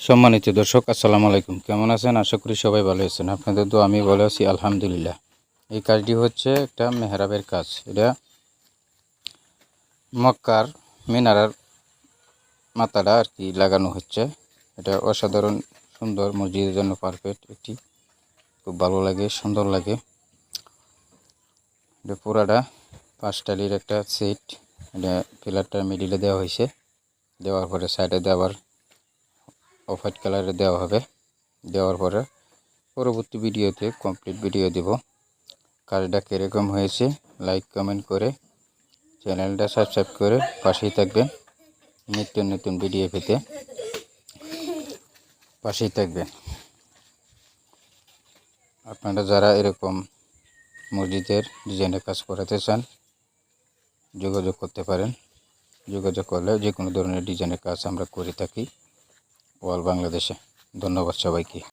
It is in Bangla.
সম্মানিত দর্শক, আসসালামু আলাইকুম। কেমন আছেন? আশা করি সবাই ভালো আছেন। আপনাদের তো আমি ভালো আছি, আলহামদুলিল্লাহ। এই কাজটি হচ্ছে একটা মেহরাবের কাজ। এটা মক্কার মিনারার মাথাটা আর কি লাগানো হচ্ছে। এটা অসাধারণ সুন্দর, মসজিদের জন্য পারফেক্ট। একটি খুব ভালো লাগে, সুন্দর লাগে। এটা পুরাটা 5 টালির একটা সেট। এটা পিলারটা মিডিলে দেওয়া হয়েছে। দেওয়ার পরে সাইডে আবার অফ হোয়াইট কালারে দেওয়া হবে। দেওয়ার পরে পরবর্তী ভিডিওতে কমপ্লিট ভিডিও দেব। কাজটা কীরকম হয়েছে লাইক কমেন্ট করে চ্যানেলটা সাবস্ক্রাইব করে পাশেই থাকবেন। নিত্য নতুন ভিডিও পেতে পাশেই থাকবেন। আপনারা যারা এরকম মসজিদের ডিজাইনের কাজ করাতে চান যোগাযোগ করতে পারেন। যোগাযোগ করলে যে কোনো ধরনের ডিজাইনের কাজ আমরা করে থাকি অল বাংলাদেশে। ধন্যবাদ সবাইকে।